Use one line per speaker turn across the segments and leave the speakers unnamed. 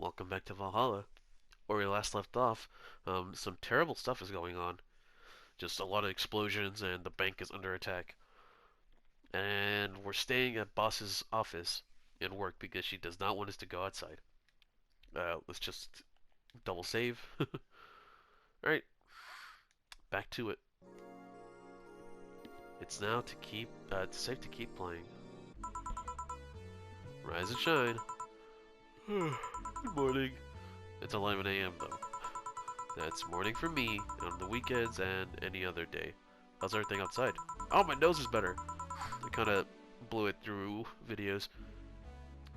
Welcome back to Valhalla. Where we last left off, some terrible stuff is going on. Just a lot of explosions, and the bank is under attack. And we're staying at boss's office and work because she does not want us to go outside. Let's just double save. Alright, back to it. It's now to keep, it's safe to keep playing. Rise and shine. Good morning. It's 11 a.m. though. That's morning for me on the weekends and any other day. How's everything outside? Oh, my nose is better. I kind of blew it through videos.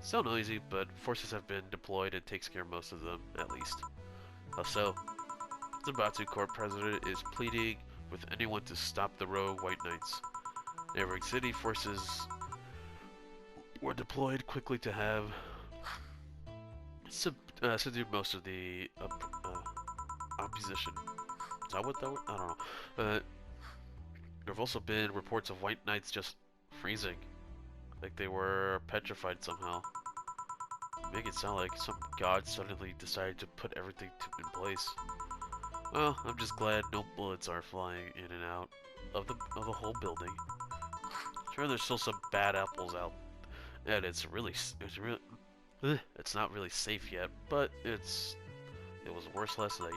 Still noisy, but forces have been deployed and takes care of most of them, at least. Also, the Batsu Corp president is pleading with anyone to stop the rogue White Knights. Neighboring city forces were deployed quickly to have subdued most of the opposition. Is that what that was? I don't know. There have also been reports of White Knights just freezing. Like they were petrified somehow. Make it sound like some god suddenly decided to put everything in place. Well, I'm just glad no bullets are flying in and out of the whole building. Sure, there's still some bad apples out, and it's not really safe yet, but it was worse last night.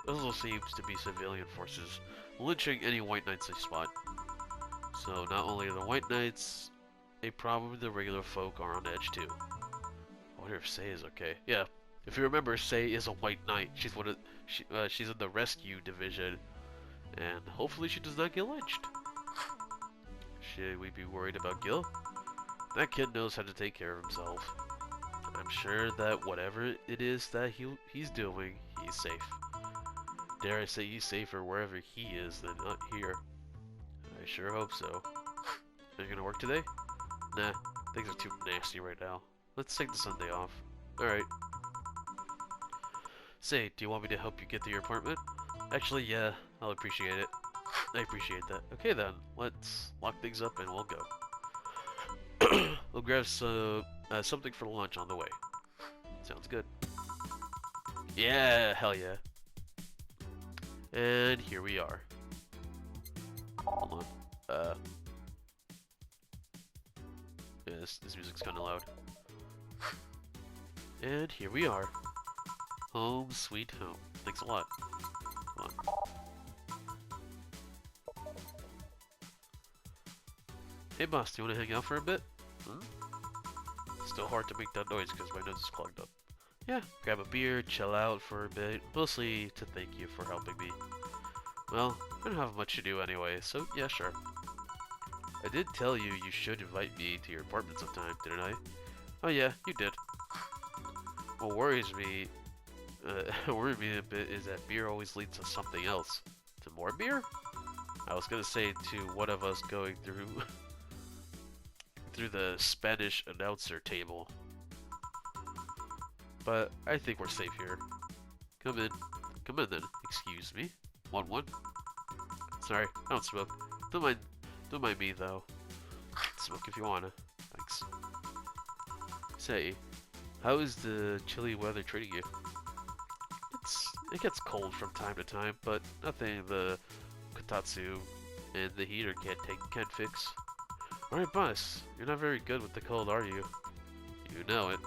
There also seems to be civilian forces lynching any White Knights they spot. So not only are the White Knights a problem, the regular folk are on edge too. I wonder if Sei is okay. Yeah, if you remember, Sei is a White Knight. She's in the rescue division, and hopefully she does not get lynched. Should we be worried about Gil? That kid knows how to take care of himself. I'm sure that whatever it is that he's doing, he's safe. Dare I say he's safer wherever he is than not here. I sure hope so. Are you gonna work today? Nah, things are too nasty right now. Let's take the Sunday off. Alright. Say, do you want me to help you get to your apartment? Actually, yeah, I'll appreciate it. I appreciate that. Okay then, let's lock things up and we'll go. We'll grab something for lunch on the way. Sounds good. Yeah, hell yeah. And here we are. Hold on. Yeah, this music's kind of loud. And here we are. Home sweet home. Thanks a lot. Come on. Hey boss, do you want to hang out for a bit? Hmm? Still hard to make that noise because my nose is clogged up. Yeah, grab a beer, chill out for a bit, mostly to thank you for helping me. Well, I don't have much to do anyway, so yeah, sure. I did tell you you should invite me to your apartment sometime, didn't I? Oh yeah, you did. What worries me, worries me a bit is that beer always leads to something else. To more beer? I was gonna say to one of us going through the Spanish announcer table. But I think we're safe here. Come in. Come in then. Excuse me. 1-1. Sorry, I don't smoke. Don't mind me though. Smoke if you wanna. Thanks. Say, how is the chilly weather treating you? It gets cold from time to time, but nothing the kotatsu and the heater can't fix. Alright boss, you're not very good with the cold, are you? You know it.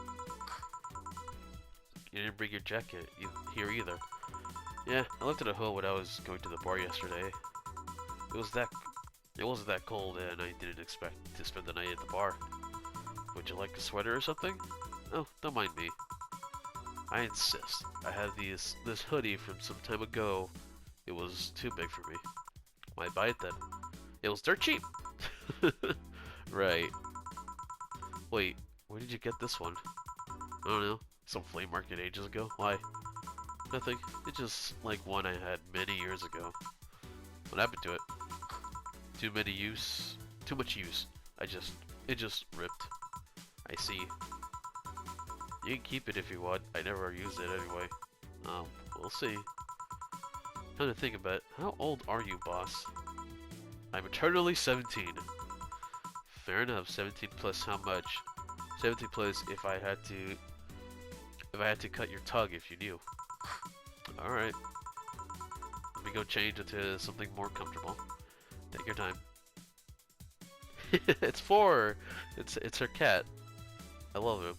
You didn't bring your jacket here either. Yeah, I left it at home when I was going to the bar yesterday. It wasn't that cold, and I didn't expect to spend the night at the bar. Would you like a sweater or something? Oh, don't mind me. I insist. I had this hoodie from some time ago. It was too big for me. Why buy it then? It was dirt cheap! Right. Wait, where did you get this one? I don't know. Some flea market ages ago. Why? Nothing. It's just like one I had many years ago. What happened to it? Too much use. It just ripped. I see. You can keep it if you want. I never used it anyway. We'll see. Come to think about it, how old are you, boss? I'm eternally 17. Fair enough. 17 plus how much? 17 plus if I had to if I had to cut your tongue if you knew. Alright. Let me go change into something more comfortable. Take your time. It's 4! It's her cat. I love him.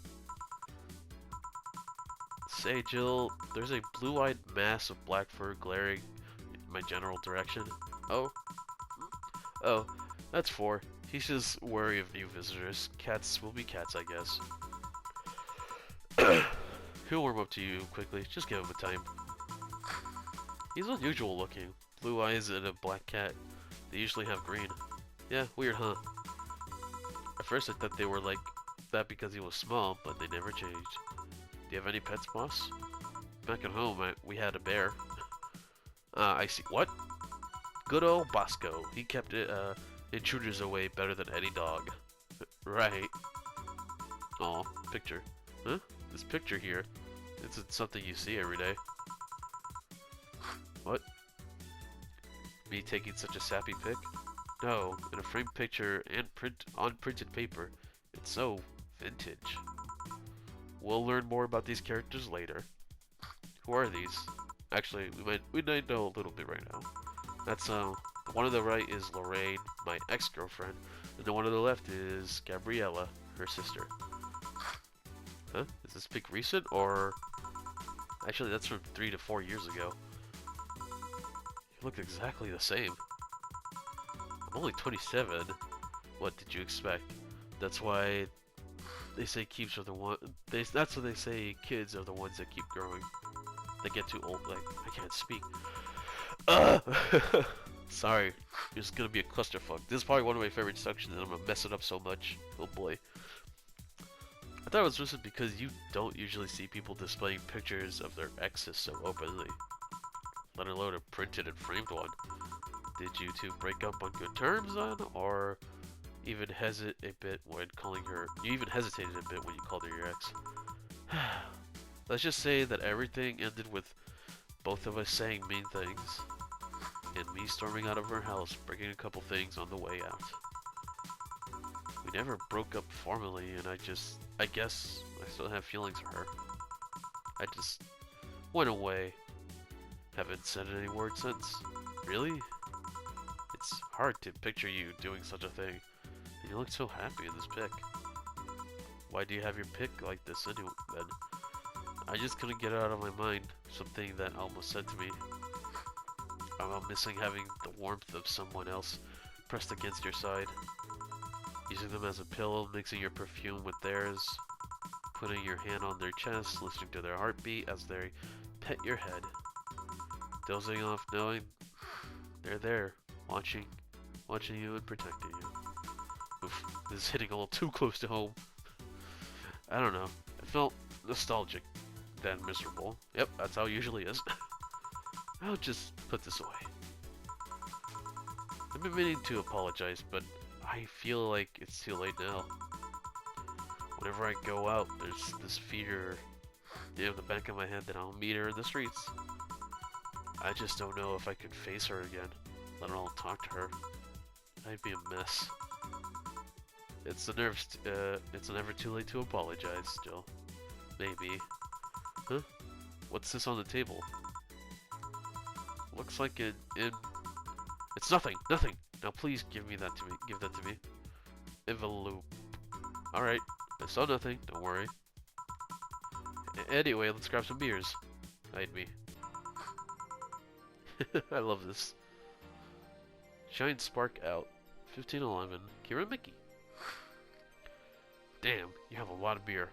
Say, Jill, there's a blue-eyed mass of black fur glaring in my general direction. Oh? Oh, that's 4. He's just wary of new visitors. Cats will be cats, I guess. He'll warm up to you quickly. Just give him a time. He's unusual looking. Blue eyes and a black cat. They usually have green. Yeah, weird, huh? At first I thought they were like that because he was small, but they never changed. Do you have any pets, boss? Back at home, we had a bear. I see. What? Good old Bosco. He kept intruders away better than any dog. Right. Aw, picture. Huh? This picture here. It's something you see every day. What? Me taking such a sappy pic? No, in a framed picture and on printed paper. It's so vintage. We'll learn more about these characters later. Who are these? Actually, we might know a little bit right now. That's the one on the right is Lorraine, my ex-girlfriend, and the one on the left is Gabriella, her sister. Huh? Is this pic recent or? Actually, that's from 3 to 4 years ago. You look exactly the same. I'm only 27. What did you expect? That's why they say keeps are the one. That's what they say. Kids are the ones that keep growing. They get too old. Like I can't speak. Sorry, it's gonna be a clusterfuck. This is probably one of my favorite sections, and I'm gonna mess it up so much. Oh boy. I thought it was recent because you don't usually see people displaying pictures of their exes so openly, let alone a printed and framed one. Did you two break up on good terms then, or even hesitate a bit when calling her? You even hesitated a bit when you called her your ex. Let's just say that everything ended with both of us saying mean things, and me storming out of her house, breaking a couple things on the way out. We never broke up formally, and I guess I still have feelings for her. I just went away. Haven't said any word since. Really? It's hard to picture you doing such a thing, and you look so happy in this pic. Why do you have your pic like this anyway, then? I just couldn't get it out of my mind, something that almost said to me. I'm missing having the warmth of someone else pressed against your side. Using them as a pillow, mixing your perfume with theirs, putting your hand on their chest, listening to their heartbeat as they pet your head. Dozing off knowing they're there, watching you and protecting you. Oof, this is hitting a little too close to home. I don't know, it felt nostalgic, then miserable. Yep, that's how it usually is. I'll just put this away. I've been meaning to apologize, but I feel like it's too late now. Whenever I go out, there's this fear in the back of my head that I'll meet her in the streets. I just don't know if I could face her again, let alone talk to her. I'd be a mess. It's never too late to apologize, Jill. Maybe. Huh? What's this on the table? Looks like it's nothing, nothing. Now please give that to me. Envelope. Alright, I saw nothing, don't worry. Anyway, let's grab some beers. Hide me. I love this. Shine Spark out. 1511. Kira Mickey. Damn, you have a lot of beer.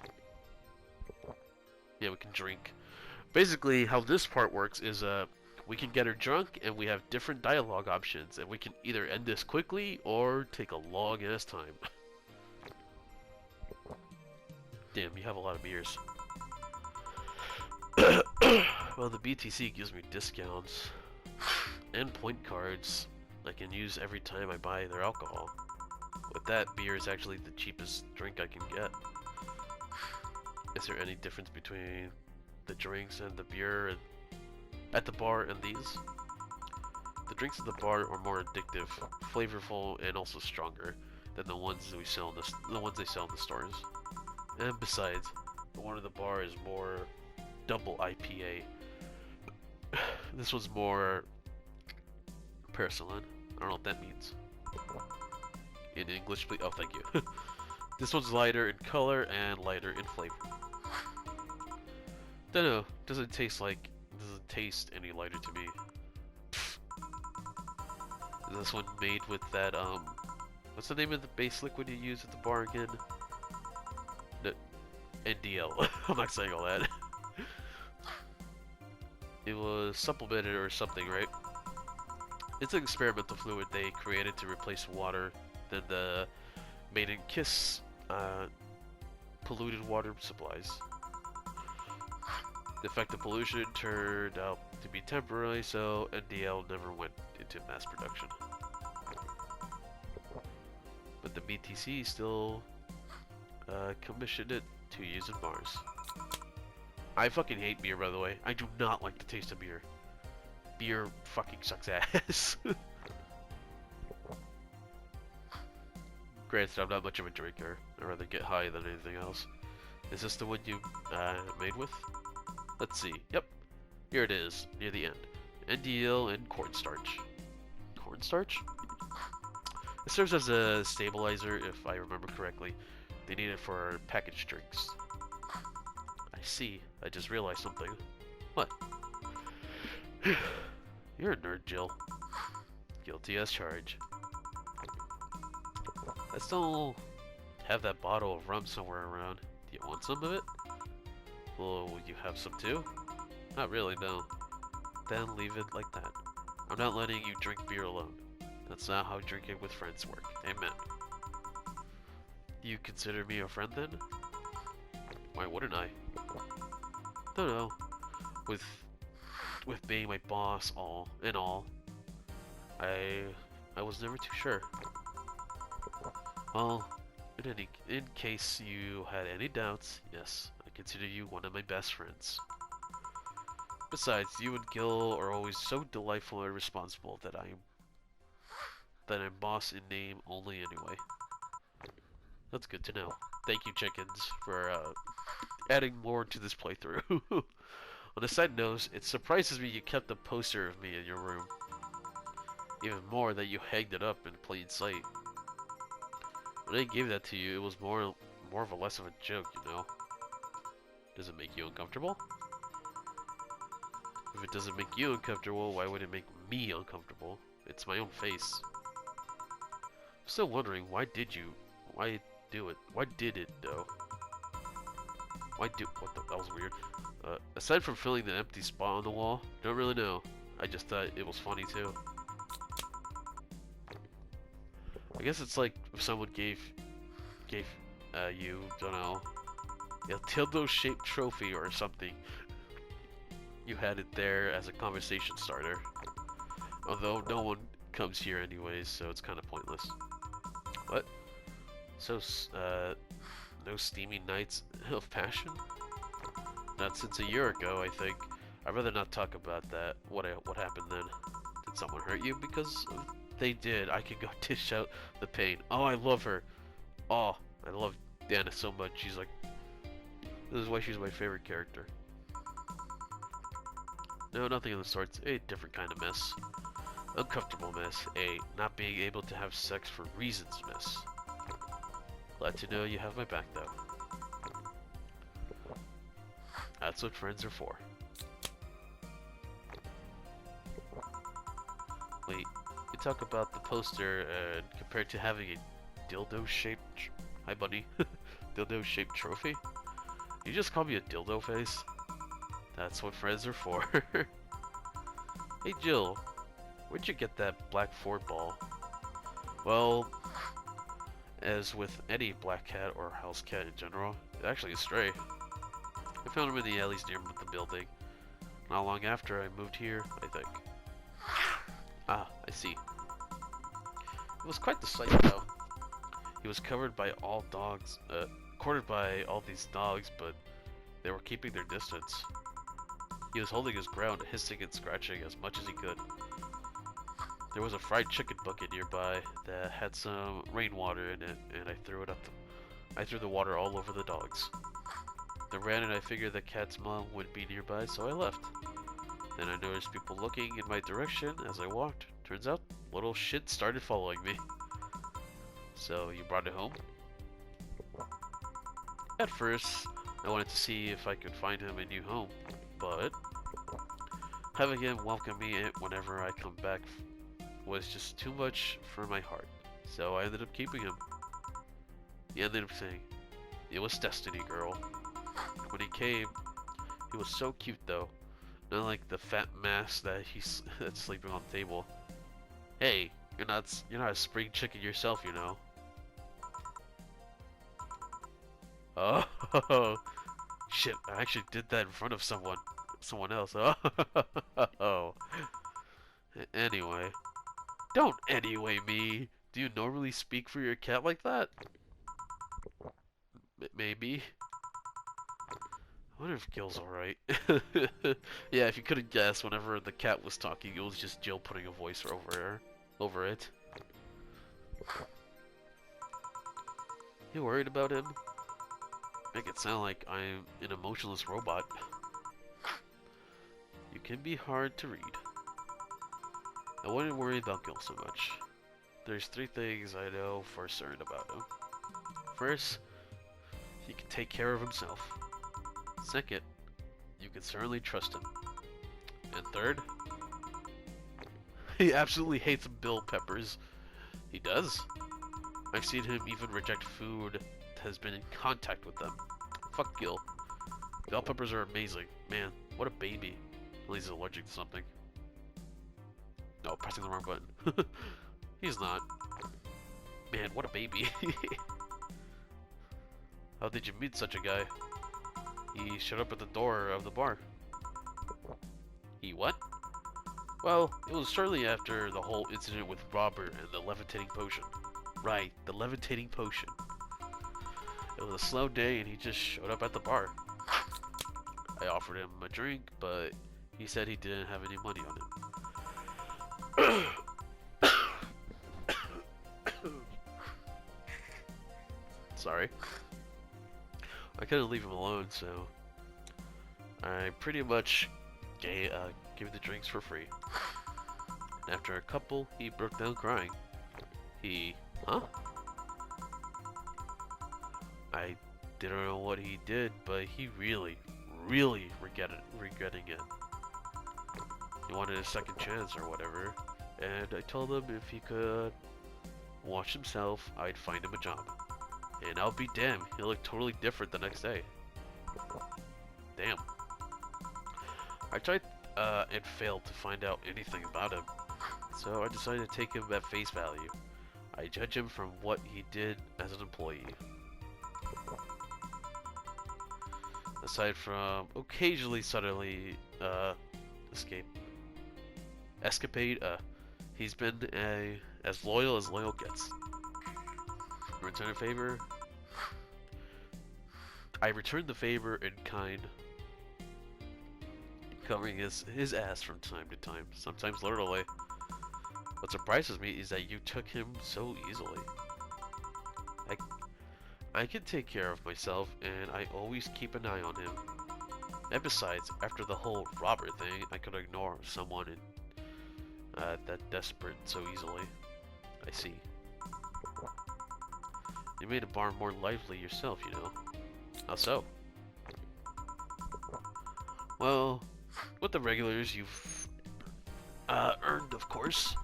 Yeah, we can drink. Basically, how this part works is, we can get her drunk, and we have different dialogue options, and we can either end this quickly, or take a long-ass time. Damn, you have a lot of beers. Well, the BTC gives me discounts, and point cards I can use every time I buy their alcohol. With that, beer is actually the cheapest drink I can get. Is there any difference between the drinks and the beer at the bar and these? The drinks at the bar are more addictive, flavorful, and also stronger than the ones they sell in the stores. And besides, The one in the bar is more double IPA. This one's more porcelain. I don't know what that means. In English, please. Oh, thank you. This one's lighter in color and lighter in flavor. Don't know. Doesn't taste any lighter to me. Is this one made with that what's the name of the base liquid you use at the bar again? No, NDL. I'm not saying all that. It was supplemented or something, right? It's an experimental fluid they created to replace water. Then the maiden kiss polluted water supplies. The effect of pollution turned out to be temporary, so NDL never went into mass production. But the BTC still commissioned it to use in bars. I fucking hate beer, by the way. I do not like the taste of beer. Beer fucking sucks ass. Granted, I'm not much of a drinker. I'd rather get high than anything else. Is this the one you made with? Let's see. Yep. Here it is, near the end. NDL and cornstarch. Cornstarch? It serves as a stabilizer, if I remember correctly. They need it for packaged drinks. I see. I just realized something. What? You're a nerd, Jill. Guilty as charged. I still have that bottle of rum somewhere around. Do you want some of it? Will you have some too? Not really, no. Then leave it like that. I'm not letting you drink beer alone. That's not how drinking with friends work. Amen. You consider me a friend then? Why wouldn't I? Don't know. With being my boss in all, I was never too sure. Well, in case you had any doubts, yes, I consider you one of my best friends. Besides, you and Gil are always so delightful and responsible that I'm boss in name only anyway. That's good to know. Thank you, chickens, for adding more to this playthrough. On a side note, it surprises me you kept a poster of me in your room. Even more that you hanged it up in plain sight. When I gave that to you, it was more of a less of a joke, you know. Does it make you uncomfortable? If it doesn't make you uncomfortable, why would it make me uncomfortable? It's my own face. I'm still wondering, why did it, though? What that was weird. Aside from filling the empty spot on the wall, don't really know. I just thought it was funny too. I guess it's like if someone gave you, don't know, a dildo-shaped trophy or something. You had it there as a conversation starter. Although no one comes here anyways, so it's kind of pointless. What? So, no steamy nights of passion? Not since a year ago, I think. I'd rather not talk about that. What happened then? Did someone hurt you? Because they did. I could go dish out the pain. Oh, I love her. Oh, I love Dana so much. She's like, this is why she's my favorite character. No, nothing of the sorts. A different kind of mess. Uncomfortable mess. A not being able to have sex for reasons mess. Glad to know you have my back, though. That's what friends are for. Wait, you talk about the poster compared to having a dildo-shaped... Hi, buddy. Dildo-shaped trophy? You just call me a dildo face? That's what friends are for. Hey, Jill. Where'd you get that black Ford ball? Well... as with any black cat or house cat in general, it's actually a stray. I found him in the alleys near the building. Not long after I moved here, I think. Ah, I see. It was quite the sight, though. He was covered by all dogs, courted by all these dogs, but they were keeping their distance. He was holding his ground, hissing and scratching as much as he could. There was a fried chicken bucket nearby that had some rainwater in it, and I threw the water all over the dogs. the ran and I figured the cat's mom would be nearby, so I left. Then I noticed people looking in my direction as I walked. Turns out, little shit started following me. So, you brought it home? At first, I wanted to see if I could find him a new home, but having him welcome me whenever I come back was just too much for my heart. So I ended up keeping him. He ended up saying, "It was destiny, girl." When he came, he was so cute though. Not like the fat mass that's sleeping on the table. Hey, you're not a spring chicken yourself, you know. Oh, shit! I actually did that in front of someone else. Oh. Anyway, don't anyway me. Do you normally speak for your cat like that? Maybe. I wonder if Gil's alright. Yeah, if you couldn't guess, whenever the cat was talking, it was just Jill putting a voice over it. You worried about him? Make it sound like I'm an emotionless robot. You can be hard to read. I wouldn't worry about Gil so much. There's 3 things I know for certain about him. First, he can take care of himself. Second, you can certainly trust him. And third, he absolutely hates bell peppers. He does? I've seen him even reject food that has been in contact with them. Fuck Gil. Bell peppers are amazing. Man, what a baby. At least he's allergic to something. No, pressing the wrong button. He's not. Man, what a baby. How did you meet such a guy? He showed up at the door of the bar. He what? Well, it was shortly after the whole incident with Robert and the levitating potion. Right, the levitating potion. It was a slow day and he just showed up at the bar. I offered him a drink, but he said he didn't have any money on him. Sorry. I couldn't leave him alone, so I pretty much gave the drinks for free. And after a couple, he broke down crying. Huh? I didn't know what he did, but he really regretting it. He wanted a second chance or whatever, and I told him if he could watch himself, I'd find him a job. And I'll be damned, he looked totally different the next day. Damn. I tried and failed to find out anything about him, so I decided to take him at face value. I judge him from what he did as an employee. Aside from occasionally suddenly escapade, he's been as loyal gets. Return a favor. I returned the favor in kind, covering his ass from time to time, sometimes literally. What surprises me is that you took him so easily. I can take care of myself, and I always keep an eye on him. And besides, after the whole Robert thing, I could ignore someone that desperate so easily. I see. You made a bar more lively yourself, you know. How so? Well, with the regulars you've earned, of course.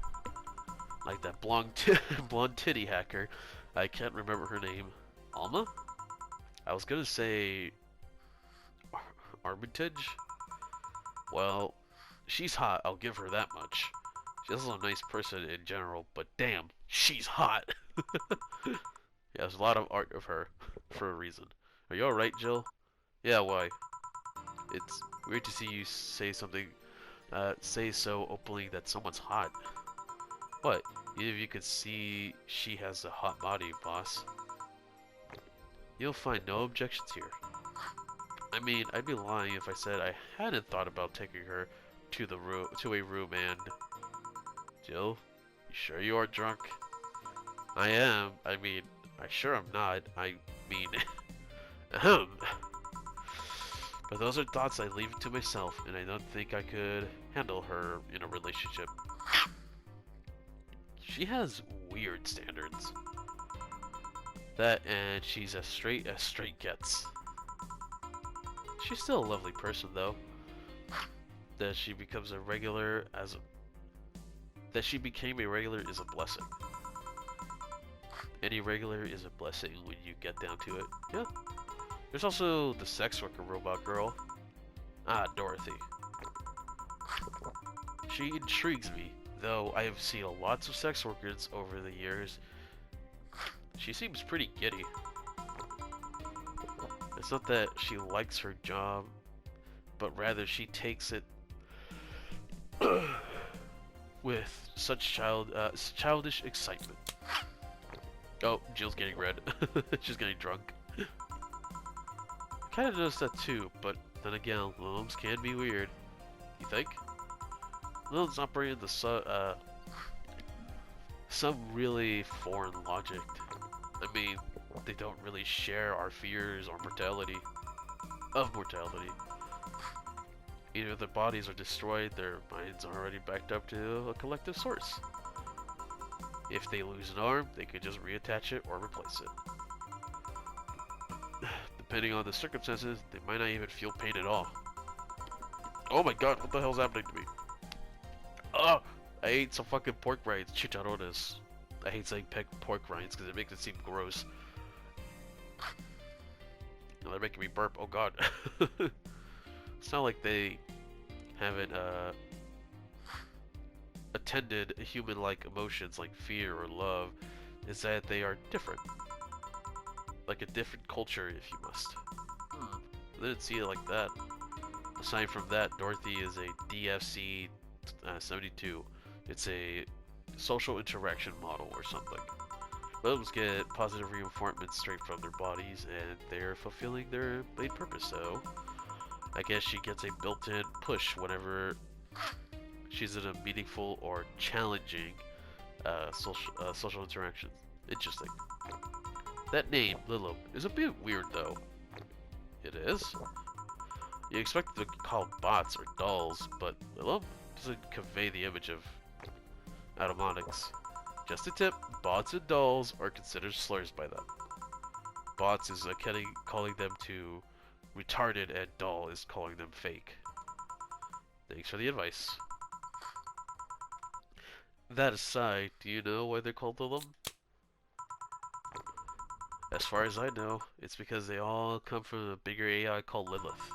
Like that blonde titty hacker. I can't remember her name. Alma? I was gonna say Armitage? Well, she's hot, I'll give her that much. She's also a nice person in general, but damn, she's hot! Yeah, there's a lot of art of her, for a reason. Are you alright, Jill? Yeah, why? It's weird to see you say so openly that someone's hot. What? Either of you could see she has a hot body, boss. You'll find no objections here. I mean, I'd be lying if I said I hadn't thought about taking her to a room and... Jill, you sure you are drunk? I am. I mean, I sure am not. I mean... Ahem. But those are thoughts I leave to myself, and I don't think I could handle her in a relationship. She has weird standards. That, and she's as straight gets. She's still a lovely person, though. That she became a regular is a blessing. Any regular is a blessing when you get down to it. Yeah. There's also the sex worker robot girl. Ah, Dorothy. She intrigues me, though I have seen lots of sex workers over the years. She seems pretty giddy. It's not that she likes her job, but rather she takes it with such childish excitement. Oh, Jill's getting red. She's getting drunk. I kind of noticed that too, but then again, Lilums can be weird. You think? Lilums operate in the some really foreign logic. I mean, they don't really share our fears or mortality. Either their bodies are destroyed, their minds are already backed up to a collective source. If they lose an arm, they could just reattach it or replace it. Depending on the circumstances, they might not even feel pain at all. Oh my god, what the hell's happening to me? Oh, I ate some fucking pork rinds, chicharrones. I hate saying pork rinds because it makes it seem gross. Now they're making me burp, oh god. It's not like they haven't attended human-like emotions like fear or love. It's that they are different. Like a different culture, if you must. I didn't see it like that. Aside from that, Dorothy is a DFC 72. It's a social interaction model or something. Lilums get positive reinforcement straight from their bodies, and they're fulfilling their main purpose, so I guess she gets a built-in push whenever she's in a meaningful or challenging social interaction. Interesting. That name, Lilum, is a bit weird though. It is? You expect them to be called bots or dolls, but Lilum doesn't convey the image of automotics. Just a tip, bots and dolls are considered slurs by them. Bots is calling them to retarded, and doll is calling them fake. Thanks for the advice. That aside, do you know why they're called Lilum? As far as I know, it's because they all come from a bigger AI called Lilith.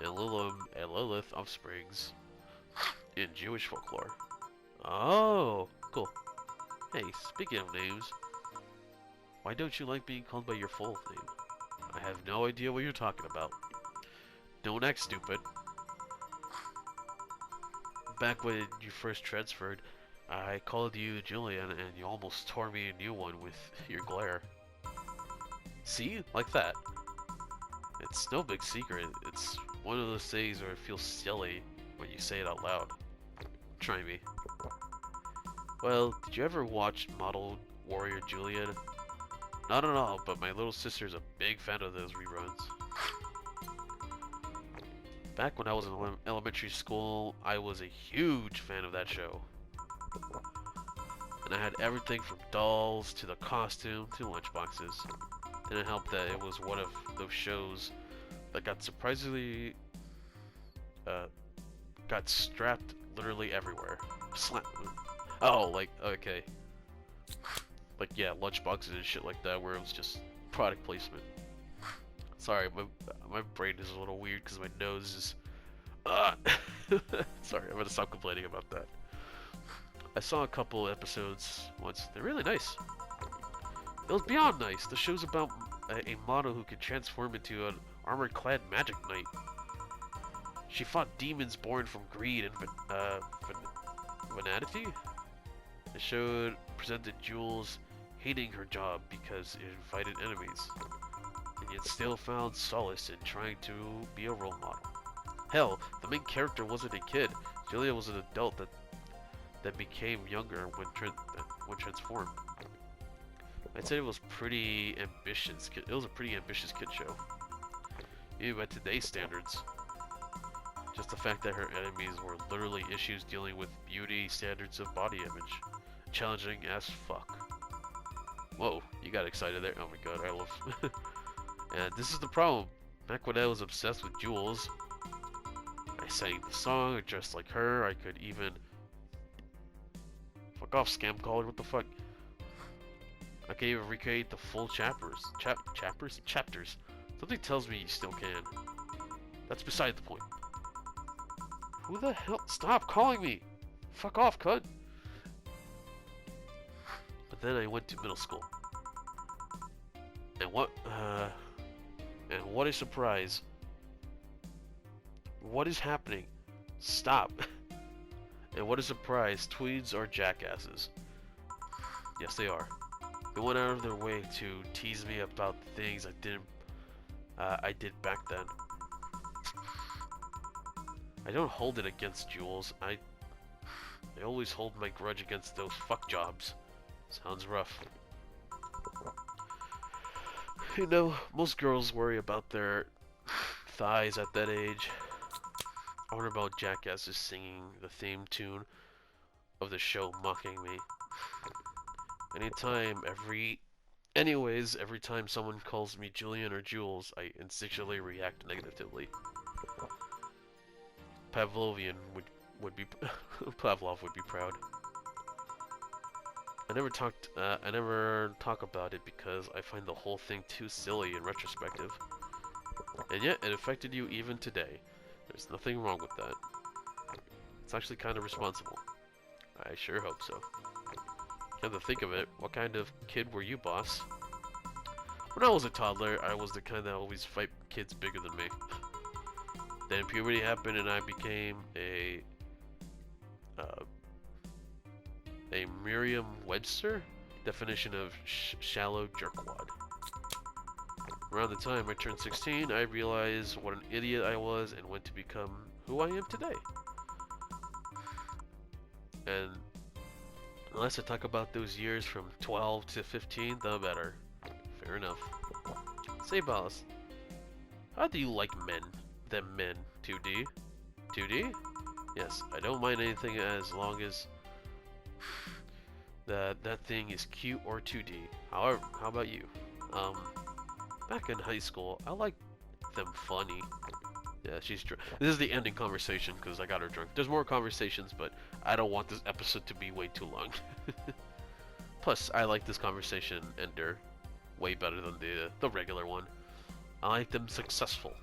And Lilum and Lilith offsprings in Jewish folklore. Oh, cool. Hey, speaking of names, why don't you like being called by your full name? I have no idea what you're talking about. Don't act stupid. Back when you first transferred, I called you Julian and you almost tore me a new one with your glare. See? Like that. It's no big secret. It's one of those things where it feels silly when you say it out loud. Try me. Well, did you ever watch Model Warrior Julian? Not at all, but my little sister's a big fan of those reruns. Back when I was in elementary school, I was a huge fan of that show. And I had everything from dolls to the costume to lunchboxes. And it helped that it was one of those shows that got surprisingly got strapped literally everywhere. Oh, like, okay. Like, yeah, lunchboxes and shit like that, where it was just product placement. Sorry, my brain is a little weird because my nose is... Sorry, I'm gonna stop complaining about that. I saw a couple episodes once. They're really nice. It was beyond nice. The show's about a model who can transform into an armor-clad magic knight. She fought demons born from greed and vanity. The show presented Jules hating her job because it invited enemies, and yet still found solace in trying to be a role model. Hell, the main character wasn't a kid. Julia was an adult that became younger when transformed. I'd say it was pretty ambitious. It was a pretty ambitious kid show. even by today's standards. Just the fact that her enemies were literally issues dealing with beauty standards of body image. Challenging as fuck. Whoa, you got excited there. Oh my god, I love... And this is the problem. Back when I was obsessed with Jules, I sang the song, I dressed like her, I could even... Fuck off, scam caller, what the fuck? I can even recreate the full chapters. Chapters? Something tells me you still can. That's beside the point. Who the hell? Stop calling me! Fuck off, cunt! But then I went to middle school. And what a surprise. What is happening? Stop. And what a surprise, tweeds are jackasses. Yes, they are. They went out of their way to tease me about the things I did back then. I don't hold it against Jules. I always hold my grudge against those fuck jobs. Sounds rough. You know, most girls worry about their thighs at that age. I wonder about jackasses singing the theme tune of the show mocking me. Every time someone calls me Julian or Jules, I instinctually react negatively. Pavlov would be proud. I never talk about it because I find the whole thing too silly in retrospective. And yet, it affected you even today. There's nothing wrong with that. It's actually kind of responsible. I sure hope so. Come to think of it, what kind of kid were you, boss? When I was a toddler, I was the kind that always fight kids bigger than me. Then puberty happened and I became a Merriam-Webster definition of shallow jerkwad. Around the time I turned 16, I realized what an idiot I was and went to become who I am today. And the less I talk about those years from 12 to 15, the better. Fair enough. Say, boss, how do you like men? Them men. 2D? 2D? Yes, I don't mind anything as long as that thing is cute or 2D. However, how about you? Back in high school, I liked them funny. Yeah, she's drunk. This is the ending conversation because I got her drunk. There's more conversations, but I don't want this episode to be way too long. Plus, I like this conversation ender way better than the regular one. I like them successful.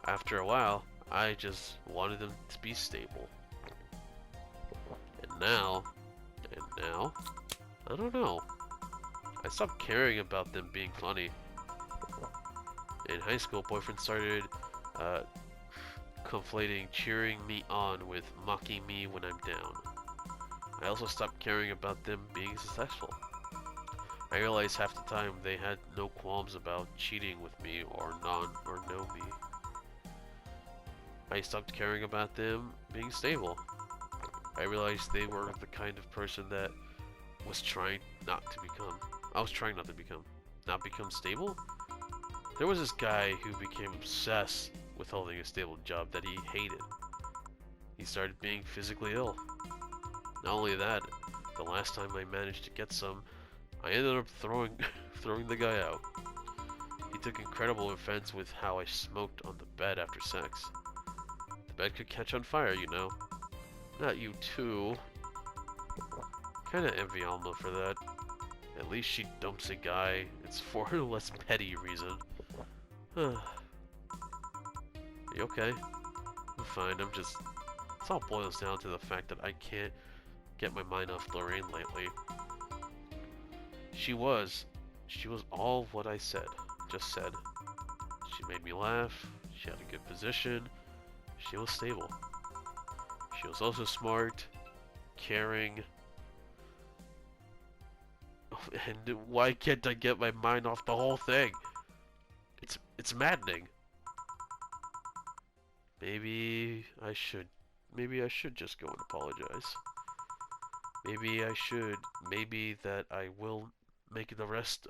After a while, I just wanted them to be stable. And now, I don't know. I stopped caring about them being funny. In high school, boyfriends started conflating cheering me on with mocking me when I'm down. I also stopped caring about them being successful. I realized half the time they had no qualms about cheating with me or know me. I stopped caring about them being stable. I realized they were the kind of person that was trying not to become. I was trying not to become. Not become stable? There was this guy who became obsessed with holding a stable job that he hated. He started being physically ill. Not only that, the last time I managed to get some, I ended up throwing the guy out. He took incredible offense with how I smoked on the bed after sex. The bed could catch on fire, you know. Not you too. Kinda envy Alma for that. At least she dumps a guy. It's for a less petty reason. You okay? I'm fine, it all boils down to the fact that I can't get my mind off Lorraine lately. She was all what I just said. She made me laugh, she had a good position, she was stable. She was also smart, caring, and why can't I get my mind off the whole thing? It's maddening. Maybe I should just go and apologize. Maybe that I will make the rest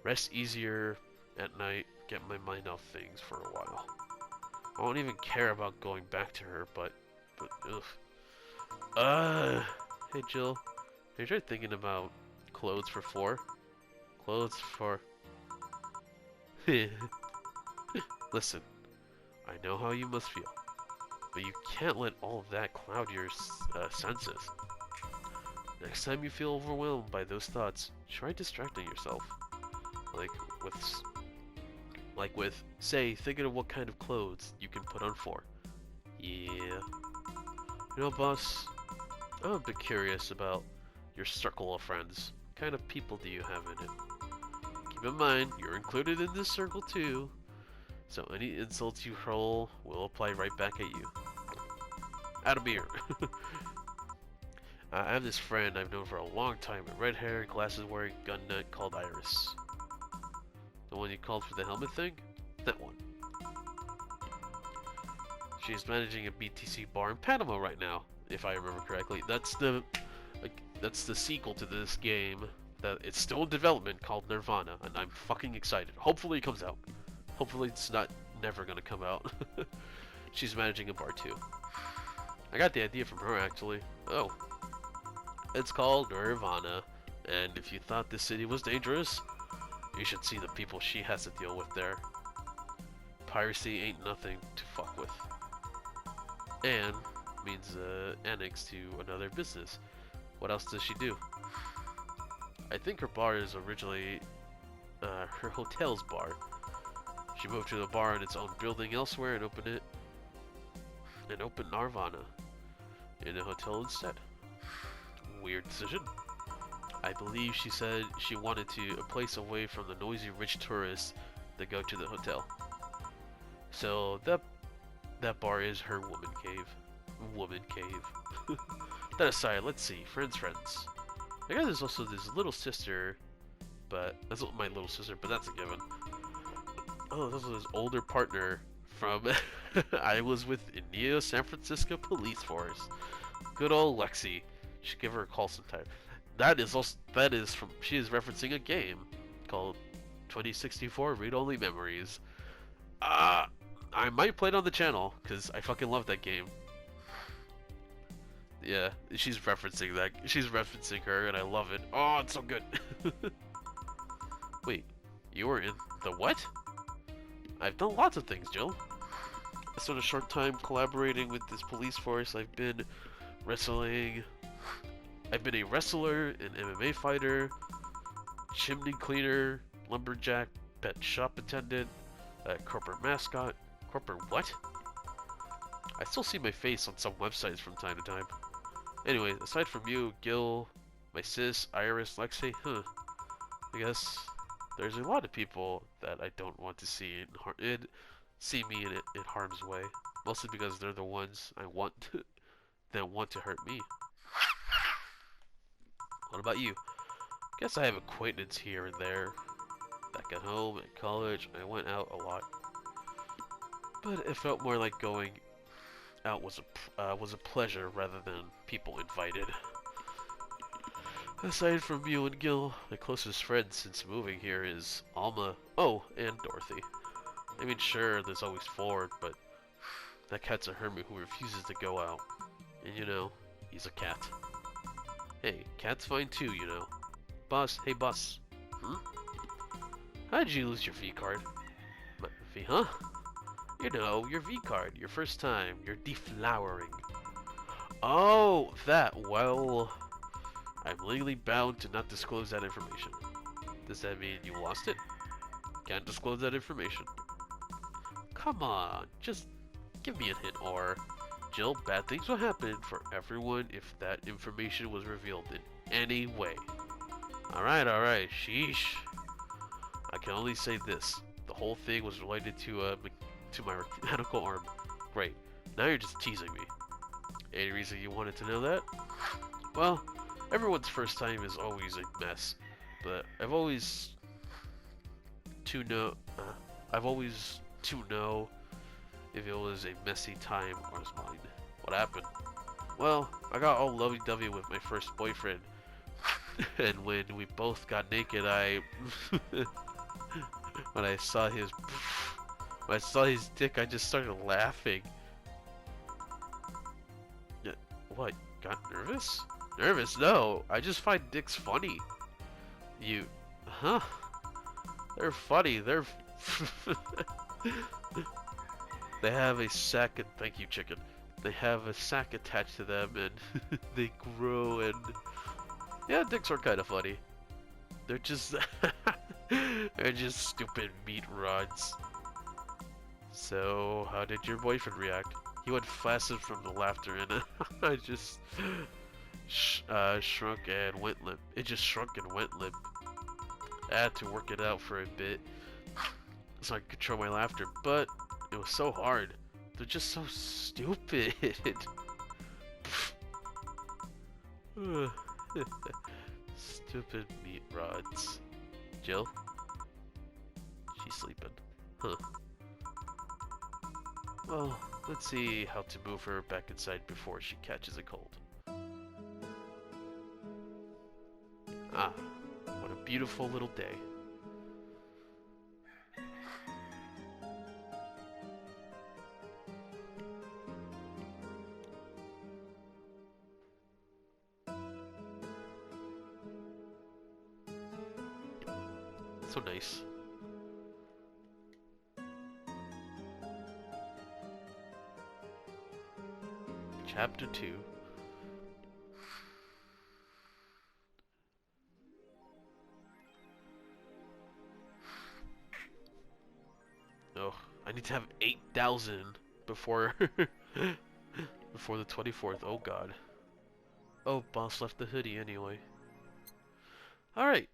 Rest easier at night, get my mind off things for a while. I won't even care about going back to her, but ugh. Hey Jill, have you tried thinking about clothes for 4? Clothes for... Listen, I know how you must feel, but you can't let all of that cloud your senses. Next time you feel overwhelmed by those thoughts, try distracting yourself. Like with, say, thinking of what kind of clothes you can put on for. Yeah. You know, boss, I'm a bit curious about your circle of friends. What kind of people do you have in it? Keep in mind, you're included in this circle too, so any insults you hurl will apply right back at you. Out of beer. I have this friend I've known for a long time with red hair, glasses wearing, gun nut called Iris. The one you called for the helmet thing? That one. She's managing a BTC bar in Panama right now, if I remember correctly. That's the sequel to this game that it's still in development called Nirvana, and I'm fucking excited. Hopefully it comes out. Hopefully it's not never gonna come out. She's managing a bar too. I got the idea from her actually. Oh. It's called Nirvana, and if you thought this city was dangerous, you should see the people she has to deal with there. Piracy ain't nothing to fuck with. And means annex to another business. What else does she do? I think her bar is originally her hotel's bar. She moved to the bar in its own building elsewhere and opened Nirvana in a hotel instead. Weird decision. I believe she said she wanted a place away from the noisy rich tourists that go to the hotel. So that bar is her woman cave. Woman cave. That aside, let's see. Friends. I guess there's also this little sister, but that's not my little sister, but that's a given. Oh, there's also this older partner from I was with Neo San Francisco Police Force. Good old Lexi. Should give her a call sometime. She is referencing a game called 2064 Read Only Memories. I might play it on the channel because I fucking love that game. Yeah, she's referencing that. She's referencing her, and I love it. Oh, it's so good. Wait, you were in the what? I've done lots of things, Jill. I spent a short time collaborating with this police force. I've been a wrestler, an MMA fighter, chimney cleaner, lumberjack, pet shop attendant, corporate mascot. Corporate what? I still see my face on some websites from time to time. Anyway, aside from you, Gil, my sis, Iris, Lexi, I guess there's a lot of people that I don't want to see me in harm's way. Mostly because they're the ones that want to hurt me. What about you? Guess I have acquaintance here and there. Back at home, at college, I went out a lot. But it felt more like going out was a pleasure rather than people invited. Aside from you and Gil, my closest friend since moving here is Alma. Oh, and Dorothy. I mean, sure, there's always Ford, but that cat's a hermit who refuses to go out. And you know, he's a cat. Hey, cat's fine too, you know. Boss, hey boss. How'd you lose your V card? My V, huh? You know, your V card, your first time, your deflowering. Oh, that, well, I'm legally bound to not disclose that information. Does that mean you lost it? Can't disclose that information. Come on, just give me a hint, or Jill, bad things will happen for everyone if that information was revealed in any way. Alright, sheesh. I can only say this. The whole thing was related to my mechanical arm. Great. Now you're just teasing me. Any reason you wanted to know that? Well, everyone's first time is always a mess, but I've always to know if it was a messy time or was mine. What happened? Well, I got all lovey-dovey with my first boyfriend, and when we both got naked, when I saw his dick, I just started laughing. Yeah, what? Got nervous? Nervous? No, I just find dicks funny. You, huh? They're funny. They're they have a sack and thank you, chicken. They have a sack attached to them and they grow and yeah, dicks are kind of funny. They're just they're just stupid meat rods. So, how did your boyfriend react? He went flaccid from the laughter and I just shrunk and went limp. It just shrunk and went limp. I had to work it out for a bit so I could control my laughter, but it was so hard. They're just so stupid. Stupid meat rods. Jill? She's sleeping. Huh. Well, let's see how to move her back inside before she catches a cold. Ah, what a beautiful little day. So nice. Chapter 2. Oh, I need to have 8,000 before before the 24th. Oh god. Oh, boss left the hoodie anyway. Alright.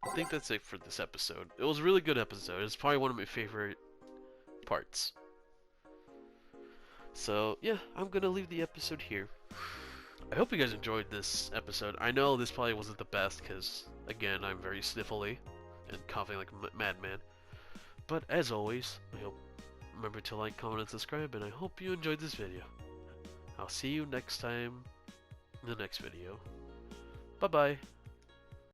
I think that's it for this episode. It was a really good episode. It's probably one of my favorite parts. So, yeah, I'm gonna leave the episode here. I hope you guys enjoyed this episode. I know this probably wasn't the best because, again, I'm very sniffly and coughing like a madman. But as always, I hope remember to like, comment, and subscribe, and I hope you enjoyed this video. I'll see you next time in the next video. Bye-bye.